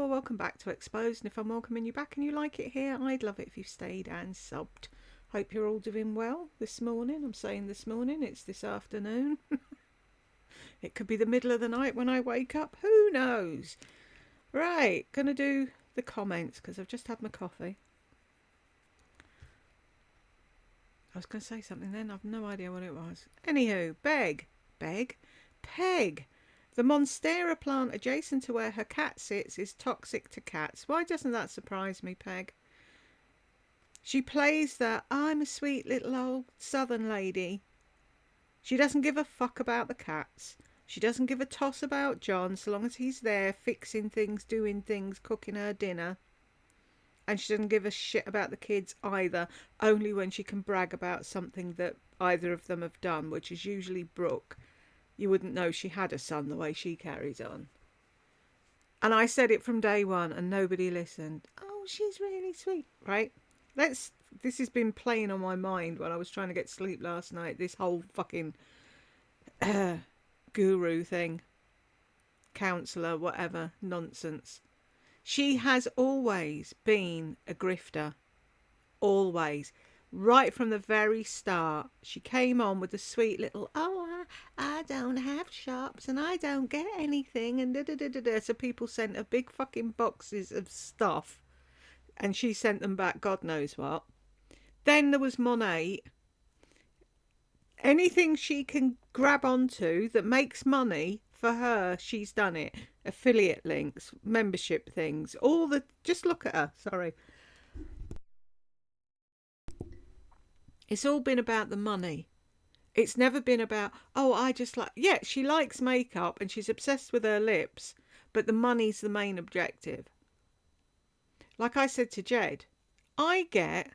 welcome back to Exposed. And if I'm welcoming you back and you like it here, I'd love it if you stayed and subbed. Hope you're all doing well this morning. I'm saying this morning, it's this afternoon. It could be the middle of the night when I wake up. Who knows? Right, gonna do the comments because I've just had my coffee. I was going to say something then. I've no idea what it was. Anywho, Peg. The monstera plant adjacent to where her cat sits is toxic to cats. Why doesn't that surprise me, Peg? She plays the I'm a sweet little old southern lady. She doesn't give a fuck about the cats. She doesn't give a toss about John so long as he's there fixing things, doing things, cooking her dinner. And she doesn't give a shit about the kids either, only when she can brag about something that either of them have done, which is usually Brooke. You wouldn't know she had a son the way she carries on. And I said it from day one and nobody listened. Oh, she's really sweet, right? This has been playing on my mind when I was trying to get sleep last night, this whole fucking guru thing, counsellor, whatever, nonsense. She has always been a grifter. Always. Right from the very start. She came on with the sweet little, I don't have shops and I don't get anything and da-da-da-da-da. So people sent her big fucking boxes of stuff and she sent them back God knows what. Then there was Monet. Anything she can grab onto that makes money for her, she's done it. Affiliate links, membership things, just look at her, sorry. It's all been about the money. It's never been about, she likes makeup and she's obsessed with her lips, but the money's the main objective. Like I said to Jed, I get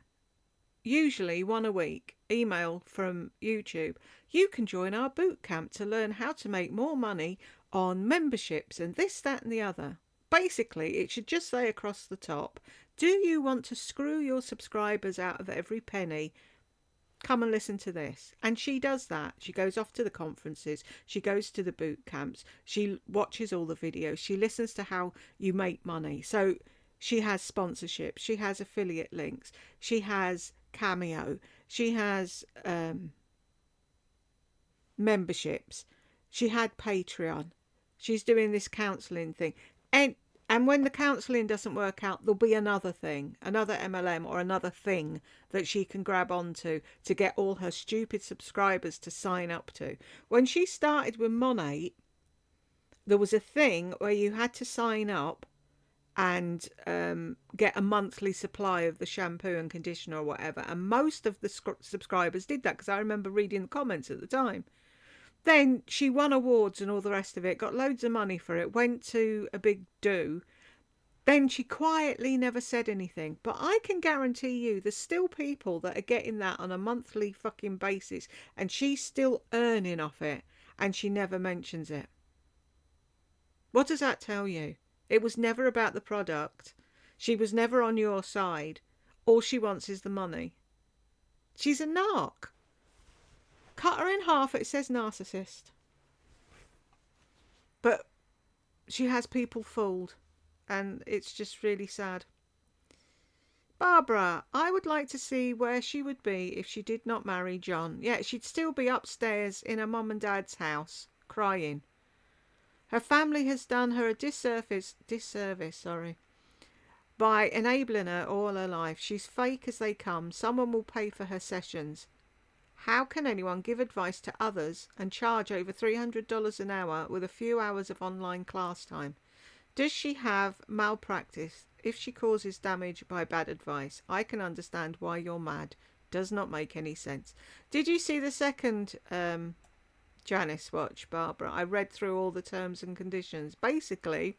usually one a week email from YouTube. You can join our boot camp to learn how to make more money on memberships and this, that and the other. Basically, it should just say across the top, do you want to screw your subscribers out of every penny? Come and listen to this. And she does that. She goes off to the conferences. She goes to the boot camps. She watches all the videos. She listens to how you make money. So she has sponsorships. She has affiliate links. She has Cameo. She has memberships. She had Patreon. She's doing this counselling thing. And when the counselling doesn't work out, there'll be another thing, another MLM or another thing that she can grab onto to get all her stupid subscribers to sign up to. When she started with Monet, there was a thing where you had to sign up and get a monthly supply of the shampoo and conditioner or whatever. And most of the subscribers did that because I remember reading the comments at the time. Then she won awards and all the rest of it, got loads of money for it, went to a big do. Then she quietly never said anything. But I can guarantee you there's still people that are getting that on a monthly fucking basis and she's still earning off it and she never mentions it. What does that tell you? It was never about the product. She was never on your side. All she wants is the money. She's a narc. Cut her in half, it says narcissist. But she has people fooled. And it's just really sad. Barbara, I would like to see where she would be if she did not marry John. Yeah, she'd still be upstairs in her mum and dad's house, crying. Her family has done her a disservice, by enabling her all her life. She's fake as they come. Someone will pay for her sessions. How can anyone give advice to others and charge over $300 an hour with a few hours of online class time? Does she have malpractice? If she causes damage by bad advice, I can understand why you're mad. Does not make any sense. Did you see the second Janice watch, Barbara? I read through all the terms and conditions. Basically,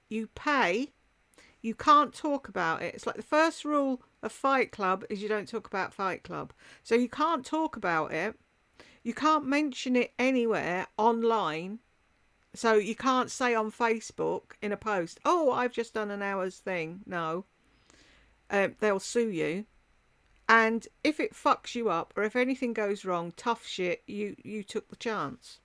you pay. You can't talk about it. It's like the first rule of Fight Club is you don't talk about Fight Club. So you can't talk about it. You can't mention it anywhere online. So you can't say on Facebook in a post, oh, I've just done an hour's thing. No. They'll sue you. And if it fucks you up or if anything goes wrong, tough shit, you took the chance.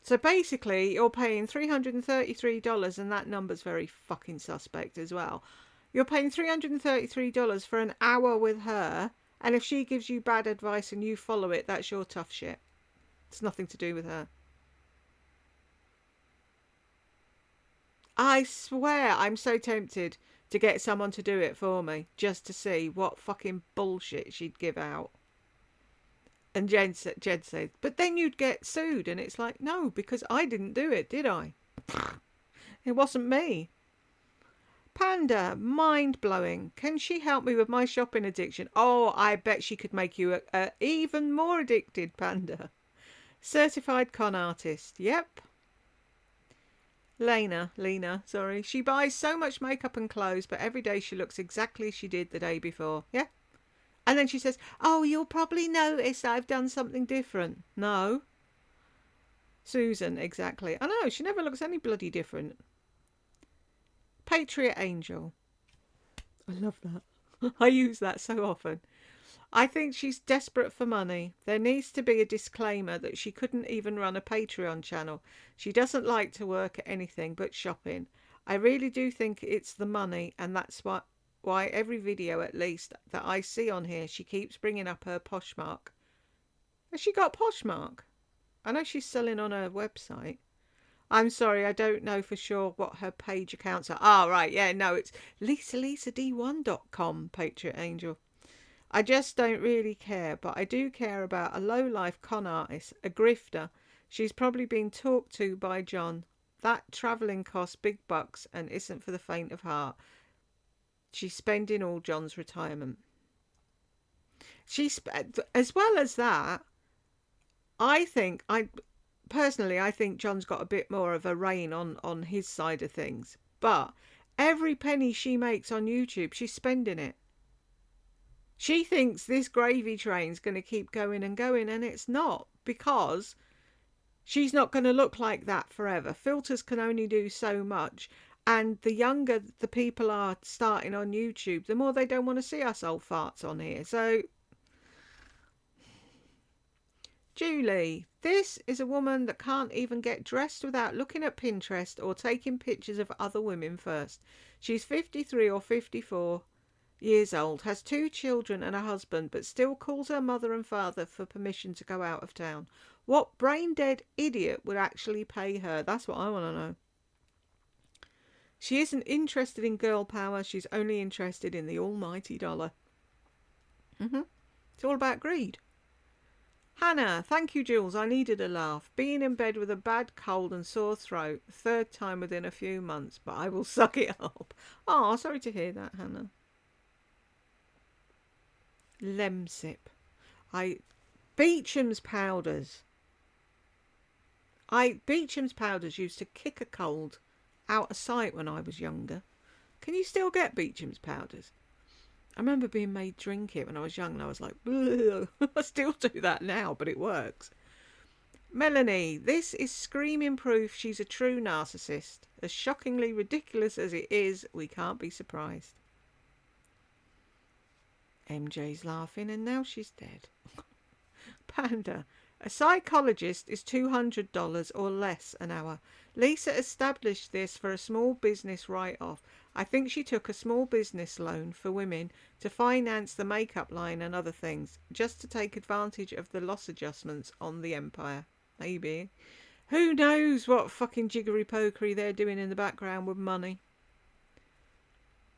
So basically, you're paying $333, and that number's very fucking suspect as well. You're paying $333 for an hour with her, and if she gives you bad advice and you follow it, that's your tough shit. It's nothing to do with her. I swear I'm so tempted to get someone to do it for me just to see what fucking bullshit she'd give out. And Jed said, but then you'd get sued. And it's like, no, because I didn't do it, did I? It wasn't me. Panda, mind blowing. Can she help me with my shopping addiction? Oh, I bet she could make you a even more addicted, Panda. Certified con artist. Yep. Lena, sorry. She buys so much makeup and clothes, but every day she looks exactly as she did the day before. Yeah. And then she says, oh, you'll probably notice I've done something different. No. Susan, exactly. I know, she never looks any bloody different. Patriot Angel. I love that. I use that so often. I think she's desperate for money. There needs to be a disclaimer that she couldn't even run a Patreon channel. She doesn't like to work at anything but shopping. I really do think it's the money, and that's why every video, at least, that I see on here, she keeps bringing up her Poshmark. Has she got Poshmark? I know she's selling on her website. I'm sorry, I don't know for sure what her page accounts are. Ah, right, yeah, no, it's lisalisad1.com, Patriot Angel. I just don't really care, but I do care about a low-life con artist, a grifter. She's probably been talked to by John. That travelling costs big bucks and isn't for the faint of heart. She's spending all John's retirement. As well as that, I think John's got a bit more of a rein on his side of things. But every penny she makes on YouTube, she's spending it. She thinks this gravy train's going to keep going and going, and it's not, because she's not going to look like that forever. Filters can only do so much, and the younger the people are starting on YouTube, the more they don't want to see us old farts on here. So, Julie, this is a woman that can't even get dressed without looking at Pinterest or taking pictures of other women first. She's 53 or 54 years old, has 2 children and a husband, but still calls her mother and father for permission to go out of town. What brain-dead idiot would actually pay her? That's what I want to know. She isn't interested in girl power. She's only interested in the almighty dollar. It's all about greed. Hannah, thank you, Jules. I needed a laugh. Being in bed with a bad cold and sore throat, 3rd time within a few months, but I will suck it up. Oh, sorry to hear that, Hannah. Lemsip. Beecham's powders. Beecham's powders used to kick a cold out of sight when I was younger. Can you still get Beecham's powders? I remember being made drink it when I was young, and I was like, I still do that now, but it works. Melanie, this is screaming proof she's a true narcissist. As shockingly ridiculous as it is, we can't be surprised. MJ's laughing, and now she's dead. Panda, a psychologist is $200 or less an hour. Lisa established this for a small business write-off. I think she took a small business loan for women to finance the makeup line and other things, just to take advantage of the loss adjustments on the empire. Maybe. Who knows what fucking jiggery pokery they're doing in the background with money.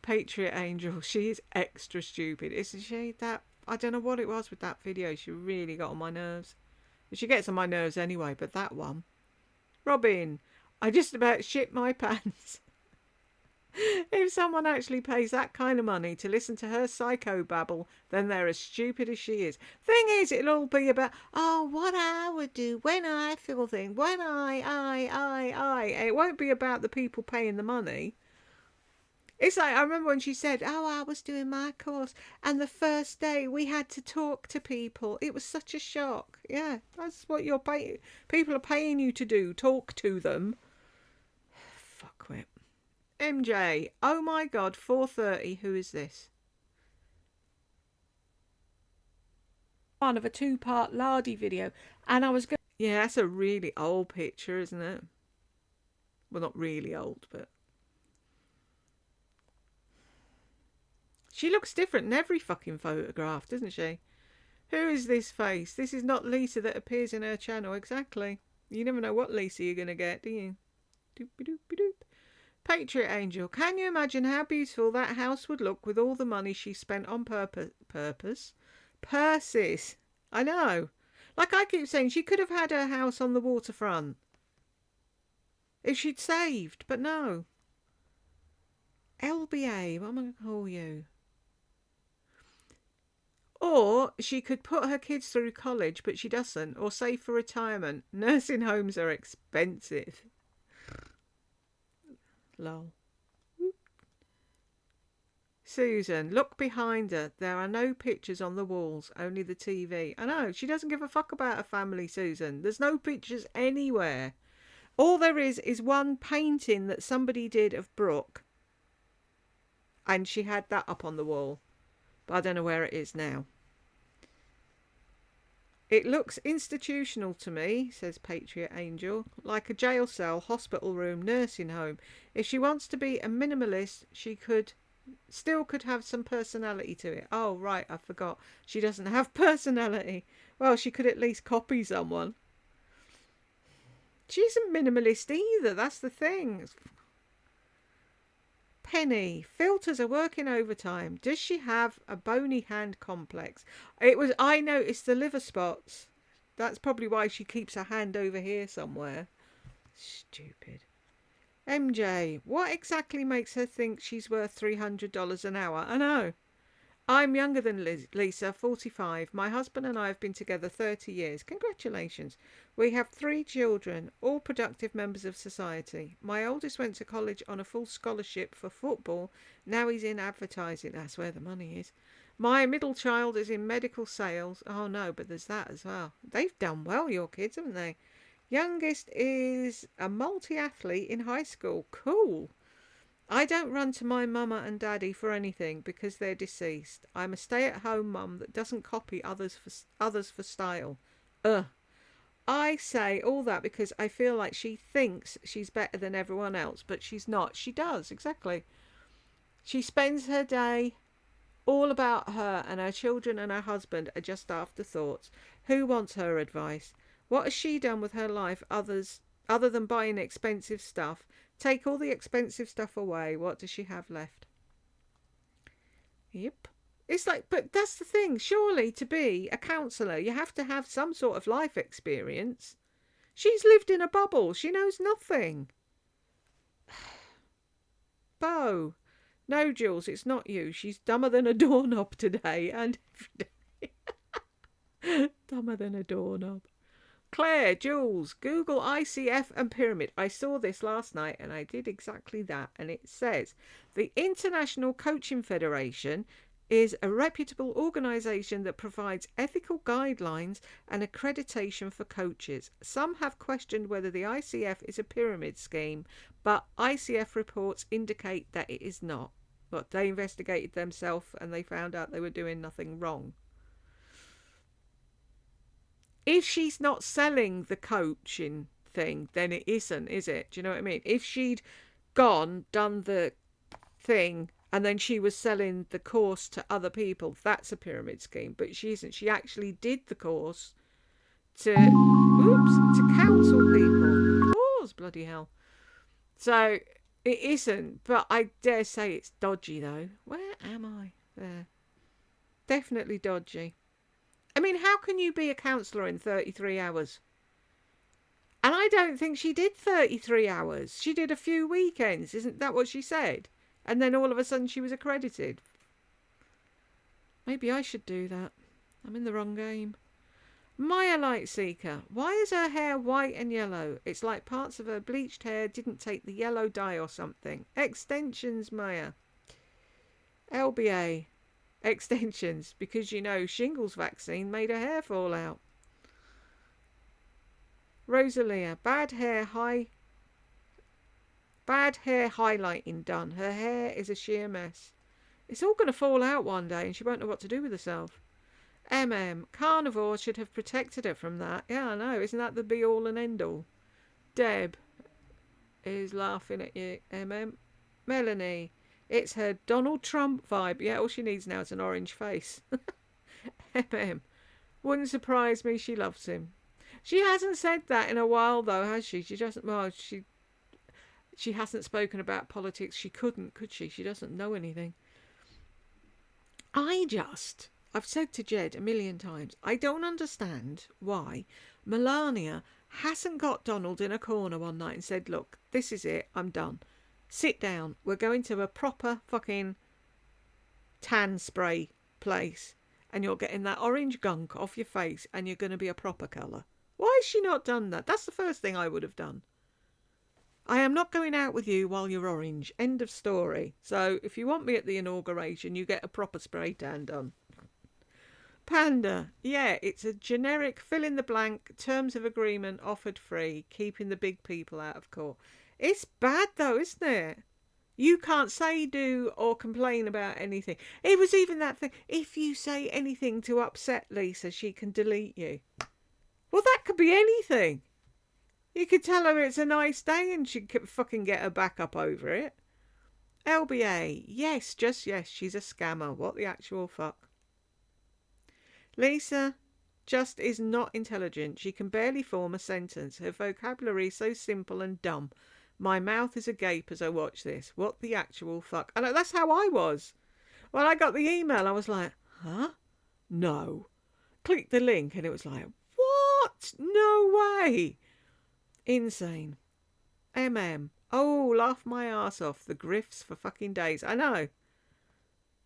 Patriot Angel, she is extra stupid, isn't she? I don't know what it was with that video. She really got on my nerves. She gets on my nerves anyway, but that one. Robin, I just about shit my pants. If someone actually pays that kind of money to listen to her psychobabble, then they're as stupid as she is. Thing is, it'll all be about, oh, what I would do when I feel things, when I. It won't be about the people paying the money. It's like, I remember when she said, oh, I was doing my course, and the first day we had to talk to people. It was such a shock. Yeah, that's what people are paying you to do, talk to them. Fuckwit. MJ, oh my God, 4:30, who is this? One of a 2-part Lardy video, and I was going Yeah, that's a really old picture, isn't it? Well, not really old, but she looks different in every fucking photograph, doesn't she? Who is this face? This is not Lisa that appears in her channel. Exactly. You never know what Lisa you're going to get, do you? Doop-a-doop-a-doop. Patriot Angel. Can you imagine how beautiful that house would look with all the money she spent on purpose? Purses. I know. Like I keep saying, she could have had her house on the waterfront if she'd saved, but no. LBA, what am I going to call you? Or she could put her kids through college, but she doesn't, or save for retirement. Nursing homes are expensive. Lol. Susan, look behind her. There are no pictures on the walls, only the TV. I know, she doesn't give a fuck about her family, Susan. There's no pictures anywhere. All there is one painting that somebody did of Brooke, and she had that up on the wall. But I don't know where it is now. It looks institutional to me, says Patriot Angel, like a jail cell, hospital room, nursing home. If she wants to be a minimalist, she could have some personality to it. Oh, right, I forgot. She doesn't have personality. Well, she could at least copy someone. She isn't minimalist either, that's the thing. Penny, filters are working overtime. Does she have a bony hand complex? I noticed the liver spots. That's probably why she keeps her hand over here somewhere. Stupid. MJ, what exactly makes her think she's worth $300 an hour? I know. I'm younger than Lisa, 45. My husband and I have been together 30 years. Congratulations. We have 3 children, all productive members of society. My oldest went to college on a full scholarship for football. Now he's in advertising. That's where the money is. My middle child is in medical sales. Oh no, but there's that as well. They've done well, your kids, haven't they? Youngest is a multi-athlete in high school. Cool. I don't run to my mama and daddy for anything because they're deceased. I'm a stay-at-home mum that doesn't copy others for style. I say all that because I feel like she thinks she's better than everyone else, but she's not. She does, exactly. She spends her day all about her, and her children and her husband are just afterthoughts. Who wants her advice? What has she done with her life other than buying expensive stuff? Take all the expensive stuff away. What does she have left? Yep. It's like, but that's the thing. Surely to be a counsellor, you have to have some sort of life experience. She's lived in a bubble. She knows nothing. Bo. No, Jules, it's not you. She's dumber than a doorknob today and every day. Dumber than a doorknob. Claire, Jules, Google ICF and pyramid. I saw this last night and I did exactly that. And it says the International Coaching Federation is a reputable organisation that provides ethical guidelines and accreditation for coaches. Some have questioned whether the ICF is a pyramid scheme, but ICF reports indicate that it is not. But they investigated themselves and they found out they were doing nothing wrong. If she's not selling the coaching thing, then it isn't, is it? Do you know what I mean? If she'd done the thing, and then she was selling the course to other people, that's a pyramid scheme. But she isn't. She actually did the course to counsel people. Pause, bloody hell. So it isn't, but I dare say it's dodgy though. Where am I? There. Definitely dodgy. I mean, how can you be a counsellor in 33 hours? And I don't think she did 33 hours. She did a few weekends. Isn't that what she said? And then all of a sudden she was accredited. Maybe I should do that. I'm in the wrong game. Maya Lightseeker. Why is her hair white and yellow? It's like parts of her bleached hair didn't take the yellow dye or something. Extensions, Maya. LBA. Extensions, because shingles vaccine made her hair fall out. Rosalia, bad hair highlighting done. Her hair is a sheer mess. It's all going to fall out one day and she won't know what to do with herself. Carnivore should have protected her from that. Yeah, I know. Isn't that the be all and end all? Deb is laughing at you. Melanie, it's her Donald Trump vibe. Yeah, all she needs now is an orange face. Wouldn't surprise me. She loves him. She hasn't said that in a while, though, has she? She doesn't. Well, she hasn't spoken about politics. She couldn't, could she? She doesn't know anything. I've said to Jed a million times, I don't understand why Melania hasn't got Donald in a corner one night and said, look, this is it, I'm done. Sit down. We're going to a proper fucking tan spray place and you're getting that orange gunk off your face and you're going to be a proper colour. Why has she not done that? That's the first thing I would have done. I am not going out with you while you're orange. End of story. So if you want me at the inauguration, you get a proper spray tan done. Panda. Yeah, it's a generic fill in the blank, terms of agreement offered free, keeping the big people out of court. It's bad though, isn't it? You can't say, do, or complain about anything. It was even that thing. If you say anything to upset Lisa, she can delete you. Well, that could be anything. You could tell her it's a nice day and she could fucking get her back up over it. LBA. Yes, just yes, she's a scammer. What the actual fuck? Lisa just is not intelligent. She can barely form a sentence. Her vocabulary is so simple and dumb. My mouth is agape as I watch this. What the actual fuck? And that's how I was. When I got the email, I was like, huh? No. Clicked the link and it was like, what? No way. Insane. Oh, laugh my ass off. The grifts for fucking days. I know.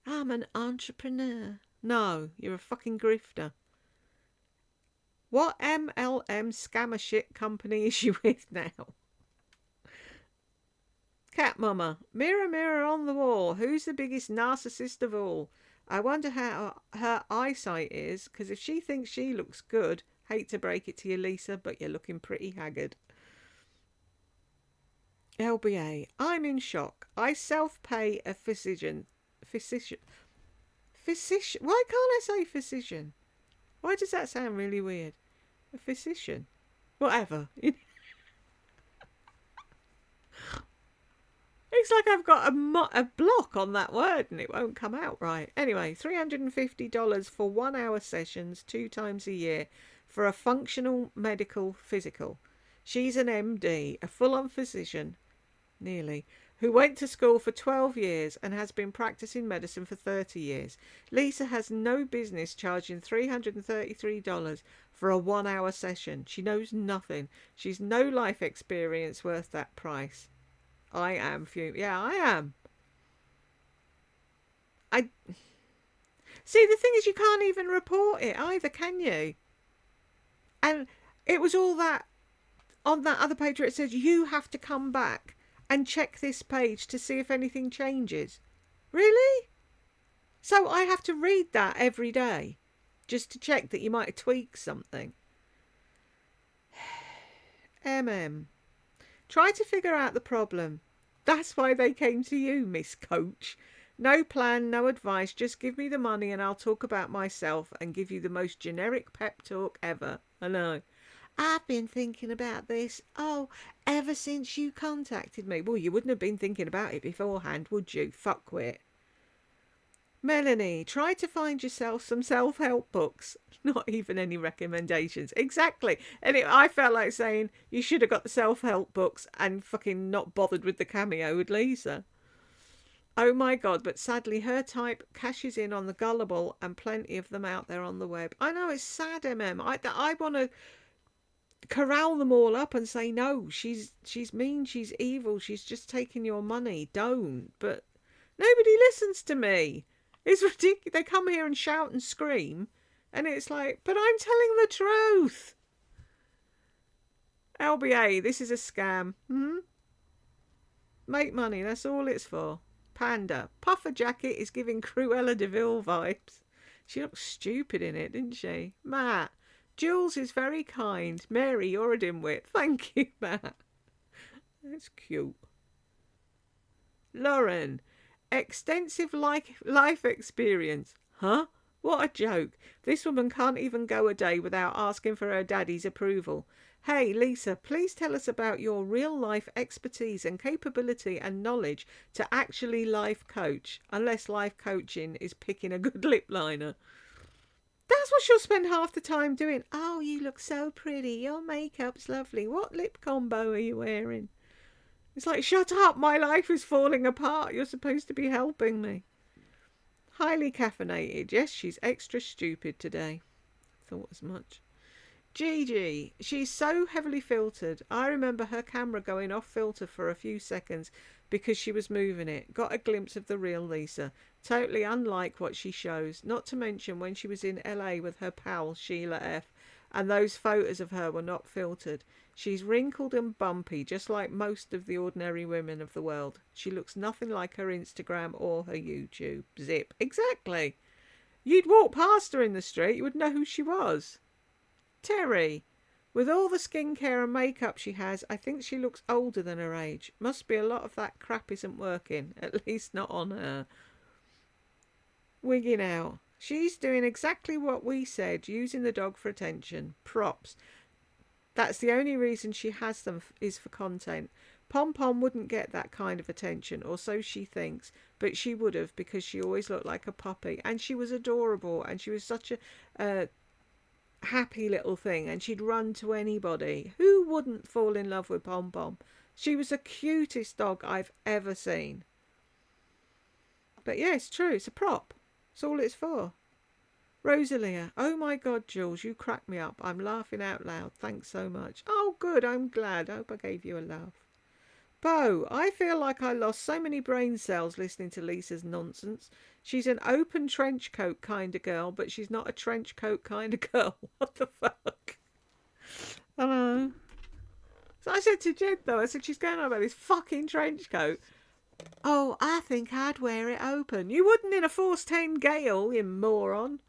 I'm an entrepreneur. No, you're a fucking grifter. What MLM scammer shit company is she with now? Cat Mama. Mirror, mirror on the wall. Who's the biggest narcissist of all? I wonder how her eyesight is, because if she thinks she looks good, hate to break it to you, Lisa, but you're looking pretty haggard. LBA. I'm in shock. I self-pay a physician. Why can't I say physician? Why does that sound really weird? A physician. Whatever. It's like I've got a block on that word and it won't come out right. Anyway, $350 for 1 hour sessions 2 times a year for a functional medical physical. She's an MD, a full-on physician, nearly, who went to school for 12 years and has been practicing medicine for 30 years. Lisa has no business charging $333 for a 1 hour session. She knows nothing. She's no life experience worth that price. I am fuming. Yeah, I am. See, the thing is, you can't even report it either, can you? And it was all that on that other page where it says you have to come back and check this page to see if anything changes. Really? So I have to read that every day just to check that you might have tweaked something. Try to figure out the problem. That's why they came to you, Miss Coach. No plan, no advice. Just give me the money and I'll talk about myself and give you the most generic pep talk ever. I know. I've been thinking about this, ever since you contacted me. Well, you wouldn't have been thinking about it beforehand, would you? Fuckwit. Melanie, try to find yourself some self-help books. Not even any recommendations. Exactly. And I felt like saying you should have got the self-help books and fucking not bothered with the cameo with Lisa. Oh my God, but sadly her type cashes in on the gullible and plenty of them out there on the web. I know, it's sad, I want to corral them all up and say, no, she's mean, she's evil, she's just taking your money. Don't. But nobody listens to me. It's ridiculous. They come here and shout and scream, and it's like, but I'm telling the truth. LBA, this is a scam. Make money, that's all it's for. Panda, puffer jacket is giving Cruella de Vil vibes. She looked stupid in it, didn't she? Matt, Jules is very kind. Mary, you're a dimwit. Thank you, Matt. That's cute. Lauren, extensive life experience. Huh? What a joke. This woman can't even go a day without asking for her daddy's approval. Hey, Lisa, please tell us about your real life expertise and capability and knowledge to actually life coach, unless life coaching is picking a good lip liner. That's what she'll spend half the time doing. Oh, you look so pretty. Your makeup's lovely. What lip combo are you wearing? It's like, shut up. My life is falling apart. You're supposed to be helping me. Highly caffeinated. Yes, she's extra stupid today. Thought as much. Gigi, she's so heavily filtered. I remember her camera going off filter for a few seconds because she was moving it. Got a glimpse of the real Lisa. Totally unlike what she shows. Not to mention when she was in LA with her pal Sheila F. And those photos of her were not filtered. She's wrinkled and bumpy, just like most of the ordinary women of the world. She looks nothing like her Instagram or her YouTube. Zip. Exactly. You'd walk past her in the street, you would know who she was. Terry, with all the skincare and makeup she has, I think she looks older than her age. Must be a lot of that crap isn't working, at least not on her. Wigging out. She's doing exactly what we said, using the dog for attention. Props. That's the only reason she has them is for content. Pom Pom wouldn't get that kind of attention, or so she thinks, but she would have because she always looked like a puppy, and she was adorable, and she was such a happy little thing, and she'd run to anybody. Who wouldn't fall in love with Pom Pom? She was the cutest dog I've ever seen. But yeah, it's true. It's a prop. It's all it's for. Rosalia, oh my God, Jules, you crack me up. I'm laughing out loud. Thanks so much. Oh, good. I'm glad. I hope I gave you a laugh. Bo, I feel like I lost so many brain cells listening to Lisa's nonsense. She's an open trench coat kind of girl, but she's not a trench coat kind of girl. What the fuck? I know. So I said to Jed, though, I said, she's going on about this fucking trench coat. Oh, I think I'd wear it open. You wouldn't in a Force 10 gale, you moron.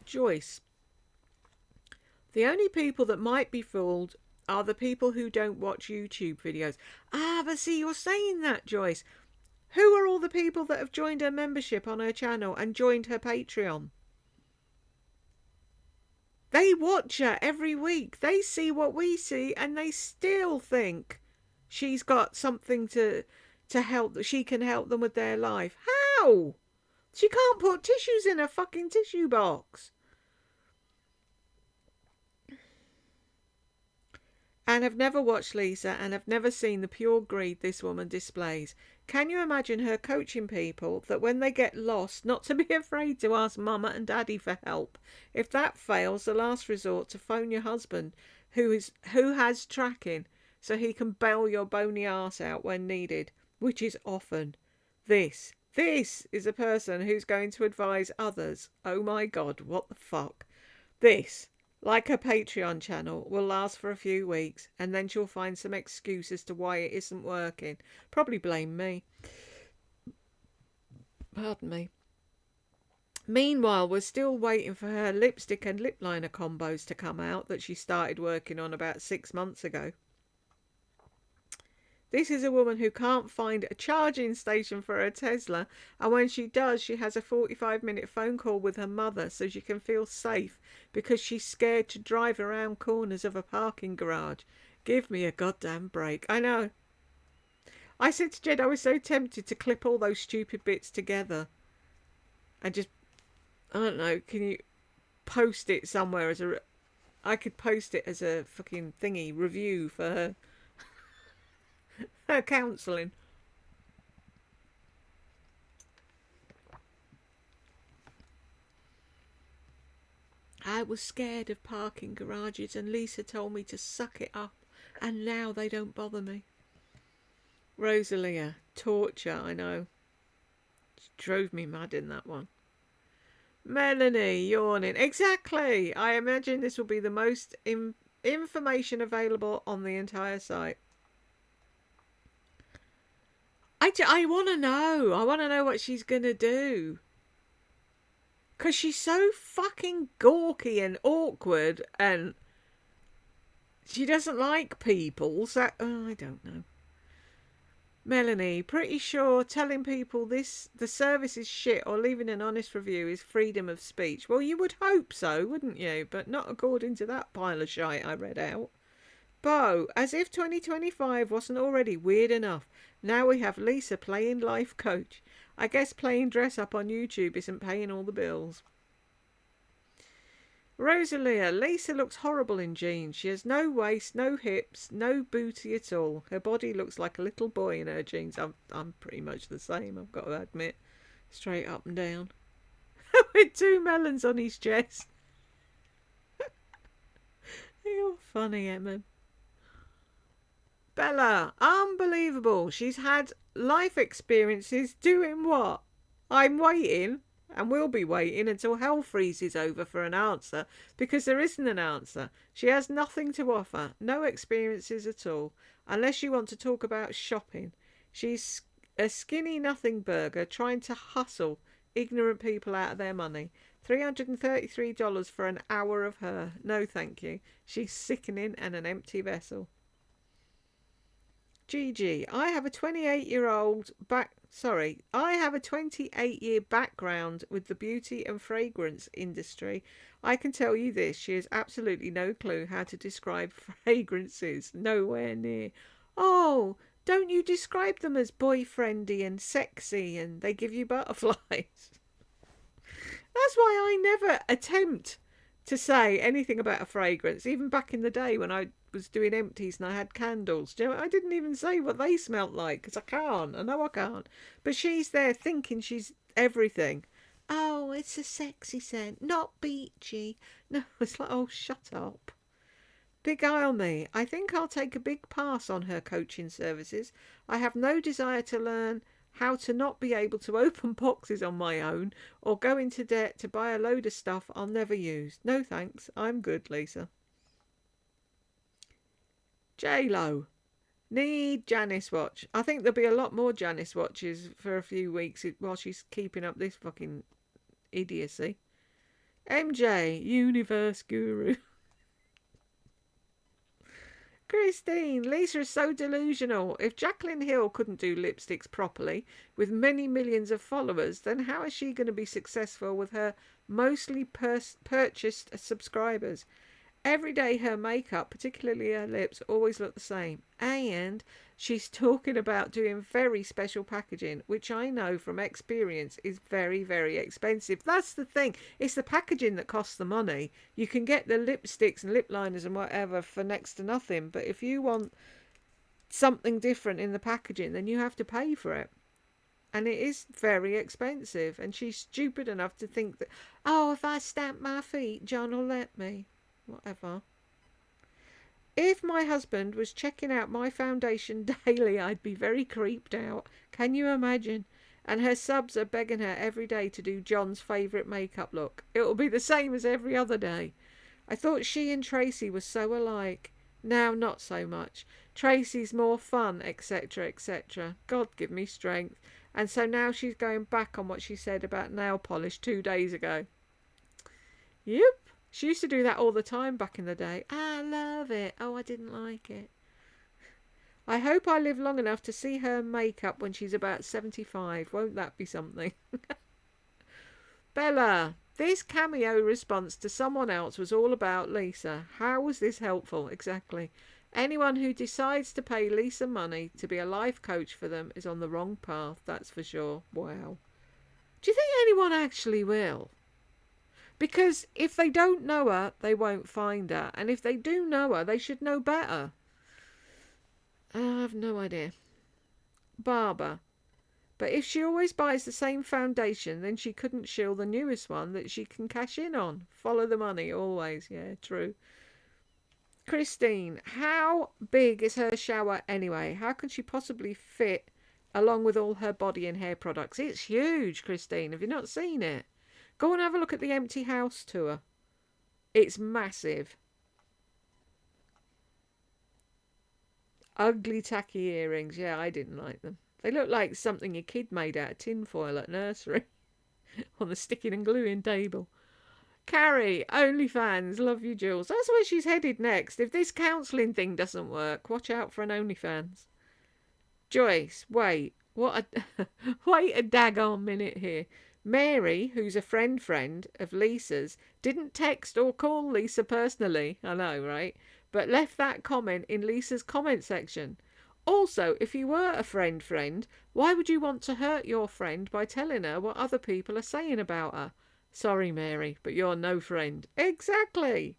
Joyce. The only people that might be fooled are the people who don't watch YouTube videos. Ah, but see, you're saying that, Joyce. Who are all the people that have joined her membership on her channel and joined her Patreon? They watch her every week. They see what we see and they still think she's got something to help, that she can help them with their life. How? She can't put tissues in her fucking tissue box. And have never watched Lisa and have never seen the pure greed this woman displays. Can you imagine her coaching people that when they get lost, not to be afraid to ask mama and daddy for help? If that fails, the last resort to phone your husband who has tracking so he can bail your bony ass out when needed, which is often. This is a person who's going to advise others. Oh my God, what the fuck? This, like her Patreon channel, will last for a few weeks and then she'll find some excuse as to why it isn't working. Probably blame me. Pardon me. Meanwhile, we're still waiting for her lipstick and lip liner combos to come out that she started working on about 6 months ago. This is a woman who can't find a charging station for her Tesla, and when she does, she has a 45-minute phone call with her mother so she can feel safe because she's scared to drive around corners of a parking garage. Give me a goddamn break. I know. I said to Jed I was so tempted to clip all those stupid bits together and just, I don't know, can you post it somewhere as a... I could post it as a fucking thingy review for her. Her counselling. I was scared of parking garages and Lisa told me to suck it up and now they don't bother me. Rosalia, torture, I know. She drove me mad in that one. Melanie, yawning. Exactly. I imagine this will be the most information available on the entire site. I want to know. I want to know what she's going to do. Because she's so fucking gawky and awkward and she doesn't like people. So, I don't know. Melanie, pretty sure telling people the service is shit or leaving an honest review is freedom of speech. Well, you would hope so, wouldn't you? But not according to that pile of shite I read out. Bo, as if 2025 wasn't already weird enough, now we have Lisa playing life coach. I guess playing dress up on YouTube isn't paying all the bills. Rosalia, Lisa looks horrible in jeans. She has no waist, no hips, no booty at all. Her body looks like a little boy in her jeans. I'm pretty much the same, I've got to admit. Straight up and down. With two melons on his chest. You're funny, Emma. Bella, unbelievable. She's had life experiences doing what? I'm waiting and will be waiting until hell freezes over for an answer because there isn't an answer. She has nothing to offer, no experiences at all, unless you want to talk about shopping. She's a skinny nothing burger trying to hustle ignorant people out of their money. $333 for an hour of her. No, thank you. She's sickening and an empty vessel. Gigi, I have a 28-year background with the beauty and fragrance industry. I can tell you this, she has absolutely no clue how to describe fragrances. Nowhere near. Oh, don't you describe them as boyfriendy and sexy and they give you butterflies? That's why I never attempt to say anything about a fragrance, even back in the day when I was doing empties and I had candles. Do you know, I didn't even say what they smelt like because I can't. I know I can't. But she's there thinking she's everything. Oh, it's a sexy scent, not beachy. No, it's like, oh, shut up. Big eye on me. I think I'll take a big pass on her coaching services. I have no desire to learn how to not be able to open boxes on my own or go into debt to buy a load of stuff I'll never use. No thanks. I'm good, Lisa. J-Lo. Need Janice watch. I think there'll be a lot more Janice watches for a few weeks while she's keeping up this fucking idiocy. MJ, Universe Guru. Christine, Lisa is so delusional. If Jacqueline Hill couldn't do lipsticks properly with many millions of followers, then how is she going to be successful with her mostly purchased subscribers? Every day her makeup, particularly her lips, always look the same. And she's talking about doing very special packaging, which I know from experience is very, very expensive. That's the thing. It's the packaging that costs the money. You can get the lipsticks and lip liners and whatever for next to nothing. But if you want something different in the packaging, then you have to pay for it. And it is very expensive. And she's stupid enough to think that, oh, if I stamp my feet, John will let me. Whatever. If my husband was checking out my foundation daily, I'd be very creeped out. Can you imagine? And her subs are begging her every day to do John's favourite makeup look. It'll be the same as every other day. I thought she and Tracy were so alike. Now not so much. Tracy's more fun, etc., etc. God give me strength. And so now she's going back on what she said about nail polish 2 days ago. Yep. She used to do that all the time back in the day. I love it. Oh, I didn't like it. I hope I live long enough to see her makeup when she's about 75. Won't that be something? Bella, this cameo response to someone else was all about Lisa. How was this helpful? Exactly. Anyone who decides to pay Lisa money to be a life coach for them is on the wrong path, that's for sure. Wow. Do you think anyone actually will? Because if they don't know her, they won't find her. And if they do know her, they should know better. I have no idea. Barbara. But if she always buys the same foundation, then she couldn't shill the newest one that she can cash in on. Follow the money, always. Yeah, true. Christine. How big is her shower anyway? How can she possibly fit along with all her body and hair products? It's huge, Christine. Have you not seen it? Go and have a look at the empty house tour. It's massive. Ugly tacky earrings. Yeah, I didn't like them. They look like something your kid made out of tinfoil at nursery. On the sticking and gluing table. Carrie, OnlyFans. Love you, Jules. That's where she's headed next. If this counselling thing doesn't work, watch out for an OnlyFans. Joyce, wait. What a wait a daggone minute here. Mary, who's a friend of Lisa's, didn't text or call Lisa personally, I know, right? But left that comment in Lisa's comment section. Also, if you were a friend, why would you want to hurt your friend by telling her what other people are saying about her? Sorry, Mary, but you're no friend. Exactly.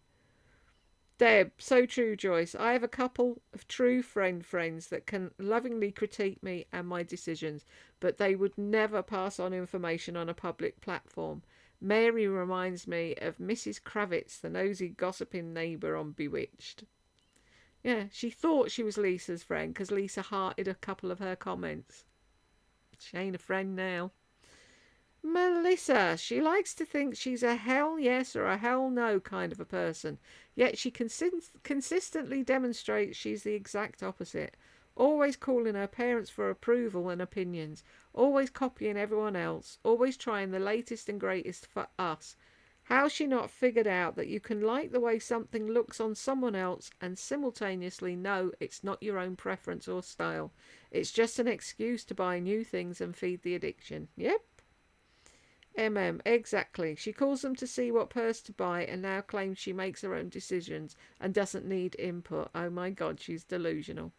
Deb, so true, Joyce. I have a couple of true friends that can lovingly critique me and my decisions, but they would never pass on information on a public platform. Mary reminds me of Mrs. Kravitz, the nosy, gossiping neighbour on Bewitched. Yeah, she thought she was Lisa's friend because Lisa hearted a couple of her comments. She ain't a friend now. Melissa, she likes to think she's a hell yes or a hell no kind of a person, yet she consistently demonstrates she's the exact opposite. Always calling her parents for approval and opinions, always copying everyone else, always trying the latest and greatest for us. How's she not figured out that you can like the way something looks on someone else and simultaneously know it's not your own preference or style? It's just an excuse to buy new things and feed the addiction. Yep. Exactly. She calls them to see what purse to buy and now claims she makes her own decisions and doesn't need input. Oh my God, she's delusional.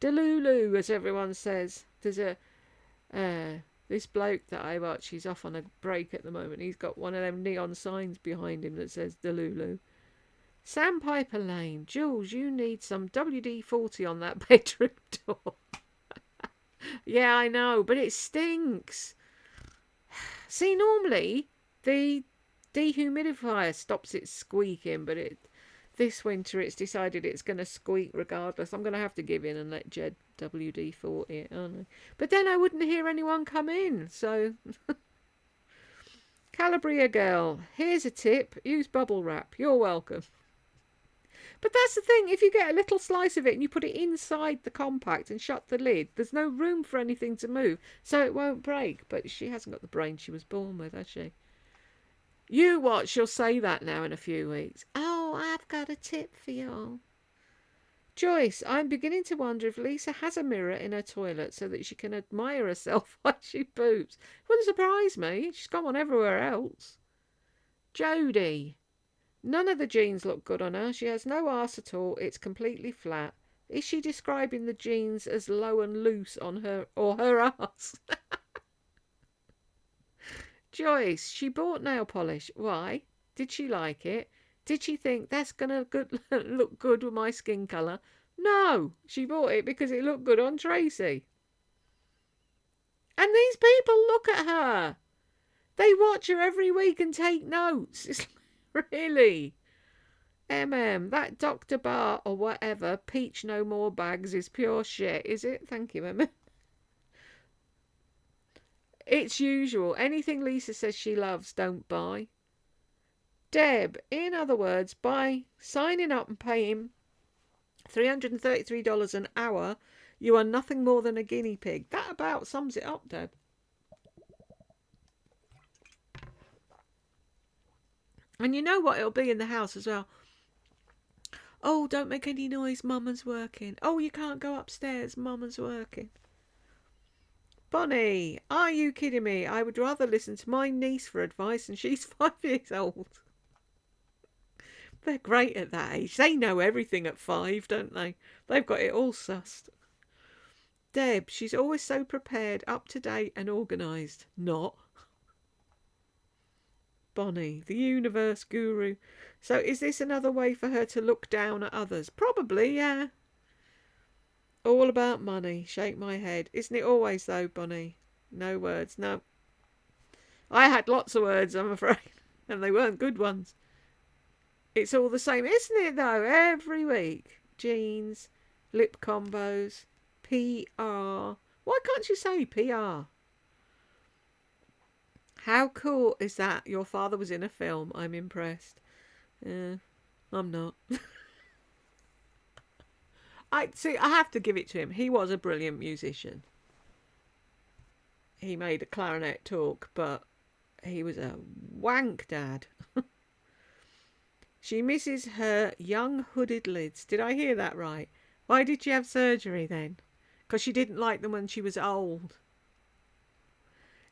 Delulu, as everyone says. There's a this bloke that I watch, he's off on a break at the moment. He's got one of them neon signs behind him that says Delulu. Sandpiper Lane. Jules, you need some WD-40 on that bedroom door. Yeah, I know, but it stinks. See, normally the dehumidifier stops it squeaking, but this winter it's decided it's going to squeak regardless. I'm going to have to give in and let Jed WD-40 it, aren't I? But then I wouldn't hear anyone come in, so... Calabria girl, here's a tip. Use bubble wrap. You're welcome. But that's the thing, if you get a little slice of it and you put it inside the compact and shut the lid, there's no room for anything to move, so it won't break. But she hasn't got the brain she was born with, has she? You watch, she'll say that now in a few weeks. Oh, I've got a tip for y'all. Joyce, I'm beginning to wonder if Lisa has a mirror in her toilet so that she can admire herself while she poops. Wouldn't surprise me. She's got one everywhere else. Jodie. None of the jeans look good on her. She has no arse at all. It's completely flat. Is she describing the jeans as low and loose on her or her arse? Joyce, she bought nail polish. Why? Did she like it? Did she think that's going to look good with my skin colour? No, she bought it because it looked good on Tracy. And these people look at her. They watch her every week and take notes. It's really? That Dr. Bar or whatever, peach no more bags is pure shit, is it? Thank you, It's usual. Anything Lisa says she loves, don't buy. Deb, in other words, by signing up and paying $333 an hour, you are nothing more than a guinea pig. That about sums it up, Deb. And you know what it'll be in the house as well. Oh, don't make any noise, Mama's working. Oh, you can't go upstairs, Mama's working. Bonnie, are you kidding me? I would rather listen to my niece for advice, and she's 5 years old. They're great at that age. They know everything at 5, don't they? They've got it all sussed. Deb, she's always so prepared, up to date and organised. Not. Bonnie, the universe guru. So is this another way for her to look down at others? Probably, yeah. All about money. Shake my head. Isn't it always, though, Bonnie? No words, no. I had lots of words, I'm afraid, and they weren't good ones. It's all the same, isn't it, though? Every week. Jeans, lip combos, PR. Why can't you say PR? How cool is that? Your father was in a film. I'm impressed. I'm not. I have to give it to him. He was a brilliant musician. He made a clarinet talk, but he was a wank dad. She misses her young hooded lids. Did I hear that right? Why did she have surgery then? because she didn't like them when she was old.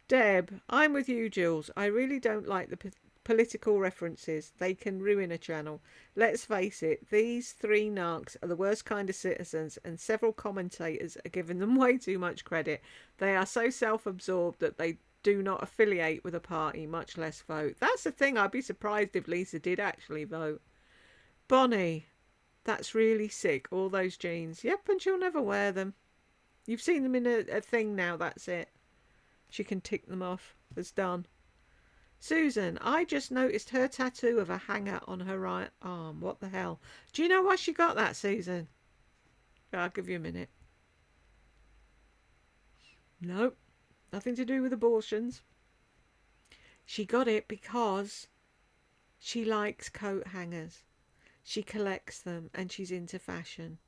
Deb, I'm with you, Jules. I really don't like the political references. They can ruin a channel. Let's face it, these three narcs are the worst kind of citizens, and several commentators are giving them way too much credit. They are so self-absorbed that they do not affiliate with a party, much less vote. That's the thing. I'd be surprised if Lisa did actually vote. Bonnie, that's really sick. All those jeans. Yep, and she'll never wear them. You've seen them in a thing now. That's it. She can tick them off. It's done. Susan, I just noticed her tattoo of a hanger on her right arm. What the hell? Do you know why she got that, Susan? I'll give you a minute. Nope. Nothing to do with abortions. She got it because she likes coat hangers. She collects them and she's into fashion.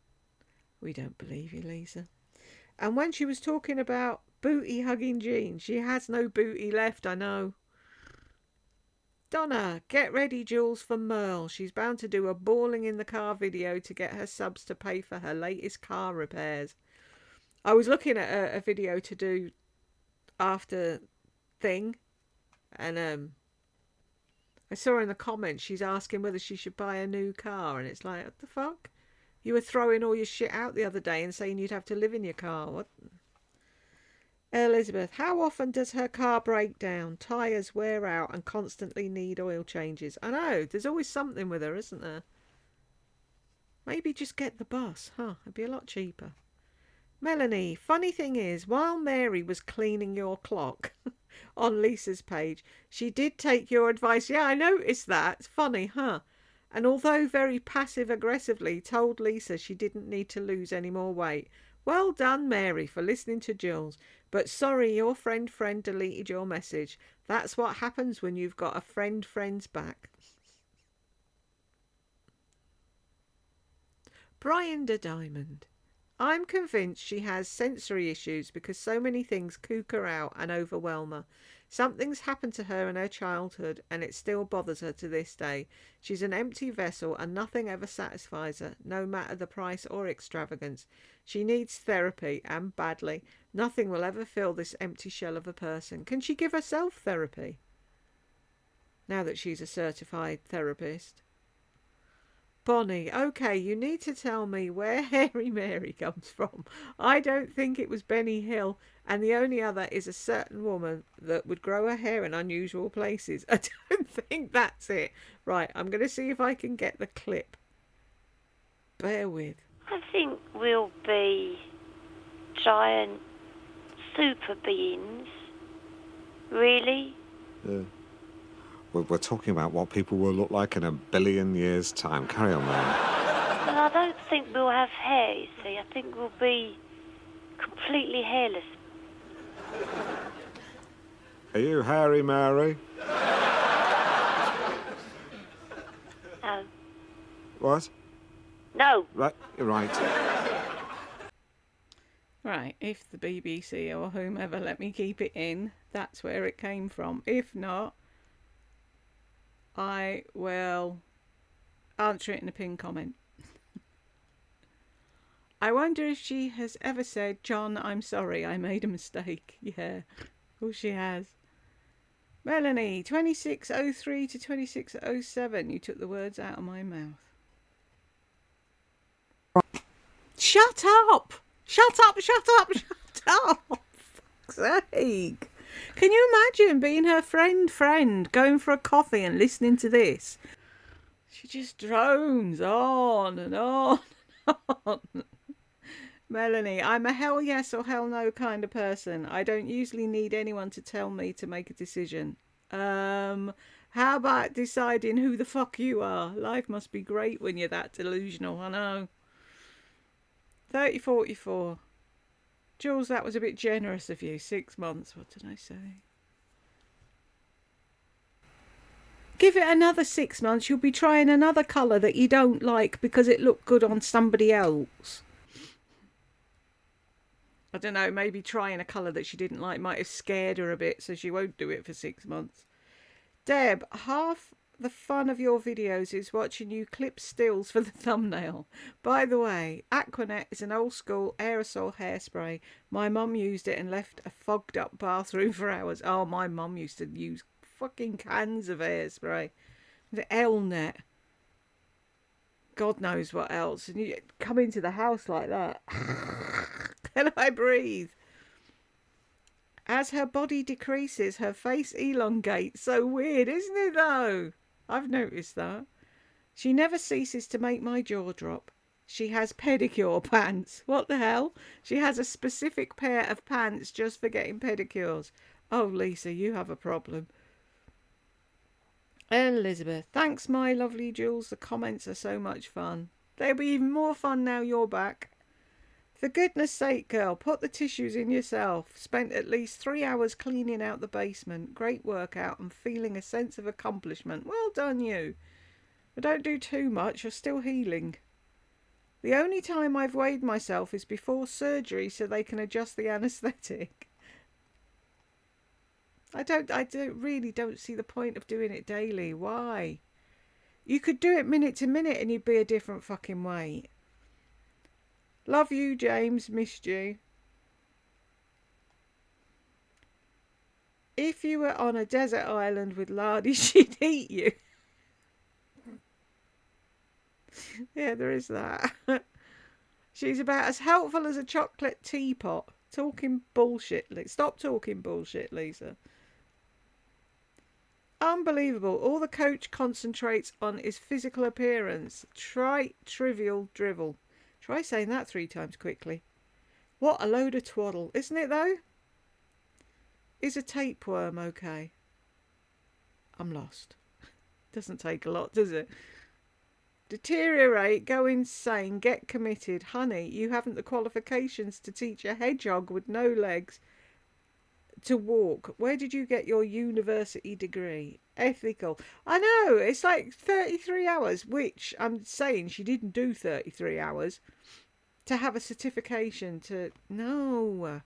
We don't believe you, Lisa. And when she was talking about booty-hugging jeans, she has no booty left, I know. Donna, get ready, Jules, for Merle. She's bound to do a bawling in the car video to get her subs to pay for her latest car repairs. I was looking at a video to do after thing, and I saw in the comments she's asking whether she should buy a new car, and it's like, what the fuck? You were throwing all your shit out the other day and saying you'd have to live in your car. What? Elizabeth, how often does her car break down? Tyres wear out and constantly need oil changes. I know, there's always something with her, isn't there? Maybe just get the bus, huh? It'd be a lot cheaper. Melanie, funny thing is, while Mary was cleaning your clock on Lisa's page, she did take your advice. Yeah, I noticed that. It's funny, huh? And although very passive-aggressively told Lisa she didn't need to lose any more weight. Well done, Mary, for listening to Jules. But sorry, your friend deleted your message. That's what happens when you've got a friend's back. Brian de Diamond. I'm convinced she has sensory issues because so many things kook her out and overwhelm her. Something's happened to her in her childhood and it still bothers her to this day. She's an empty vessel and nothing ever satisfies her, no matter the price or extravagance. She needs therapy, and badly. Nothing will ever fill this empty shell of a person. Can she give herself therapy? Now that she's a certified therapist. Bonnie, okay, you need to tell me where Hairy Mary comes from. I don't think it was Benny Hill, and the only other is a certain woman that would grow her hair in unusual places. I don't think that's it. Right, I'm going to see if I can get the clip. Bear with. I think we'll be giant super beings. Really? Yeah. We're talking about what people will look like in 1 billion years' time. Carry on, man. Well, I don't think we'll have hair, you see. I think we'll be completely hairless. Are you Hairy Mary? No. What? No. Right, you're right. Right, if the BBC or whomever let me keep it in, that's where it came from. If not, I will answer it in a pinned comment. I wonder if she has ever said, John, I'm sorry, I made a mistake. Yeah, of course she has. Melanie, 2603 to 2607. You took the words out of my mouth. Shut up! Shut up, shut up, shut up! For fuck's sake. Can you imagine being her friend, going for a coffee and listening to this? She just drones on and on and on. Melanie, I'm a hell yes or hell no kind of person. I don't usually need anyone to tell me to make a decision. How about deciding who the fuck you are? Life must be great when you're that delusional, I know. 3044. Jules, that was a bit generous of you. 6 months. What did I say? Give it another 6 months. You'll be trying another colour that you don't like because it looked good on somebody else. I don't know. Maybe trying a colour that she didn't like might have scared her a bit, so she won't do it for 6 months. Deb, half the fun of your videos is watching you clip stills for the thumbnail. By the way, Aquanet is an old school aerosol hairspray. My mum used it and left a fogged up bathroom for hours. Oh, my mum used to use fucking cans of hairspray. The Elnet. God knows what else. And you come into the house like that. Can I breathe? As her body decreases, her face elongates. So weird, isn't it, though? I've noticed that. She never ceases to make my jaw drop. She has pedicure pants. What the hell? She has a specific pair of pants just for getting pedicures. Oh, Lisa, you have a problem. Elizabeth, thanks, my lovely Jules. The comments are so much fun. They'll be even more fun now you're back. For goodness sake, girl, put the tissues in yourself. Spent at least 3 hours cleaning out the basement. Great workout and feeling a sense of accomplishment. Well done, you. But don't do too much, you're still healing. The only time I've weighed myself is before surgery so they can adjust the anaesthetic. I really don't see the point of doing it daily. Why? You could do it minute to minute and you'd be a different fucking weight. Love you, James. Missed you. If you were on a desert island with Lardy, she'd eat you. Yeah, there is that. She's about as helpful as a chocolate teapot. Talking bullshit. Stop talking bullshit, Lisa. Unbelievable. All the coach concentrates on is physical appearance. Trite, trivial drivel. Try saying that 3 times quickly. What a load of twaddle, isn't it, though? Is a tapeworm okay? I'm lost. Doesn't take a lot, does it? Deteriorate, go insane, get committed. Honey, you haven't the qualifications to teach a hedgehog with no legs to walk. Where did you get your university degree? Ethical. I know, it's like 33 hours, which I'm saying she didn't do 33 hours to have a certification to... No.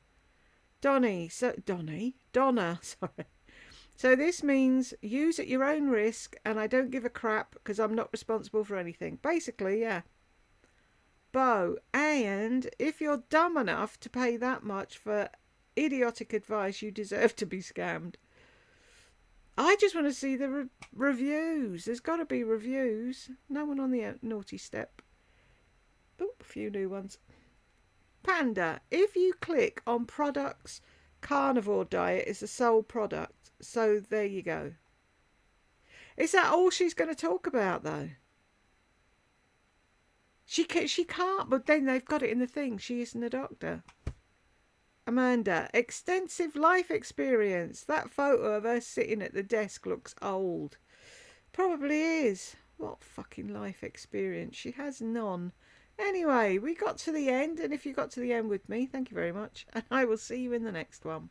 Donna, sorry. So this means use at your own risk and I don't give a crap because I'm not responsible for anything. Basically, yeah. Bo, and if you're dumb enough to pay that much for idiotic advice, you deserve to be scammed. I just want to see the reviews. There's got to be reviews. No one on the naughty step. Oh, a few new ones. Panda, if you click on products, carnivore diet is the sole product. So there you go. Is that all she's going to talk about, though? She can't, but then they've got it in the thing. She isn't a doctor. Amanda, extensive life experience. That photo of her sitting at the desk looks old. Probably is. What fucking life experience? She has none. Anyway, we got to the end, and if you got to the end with me, thank you very much, and I will see you in the next one.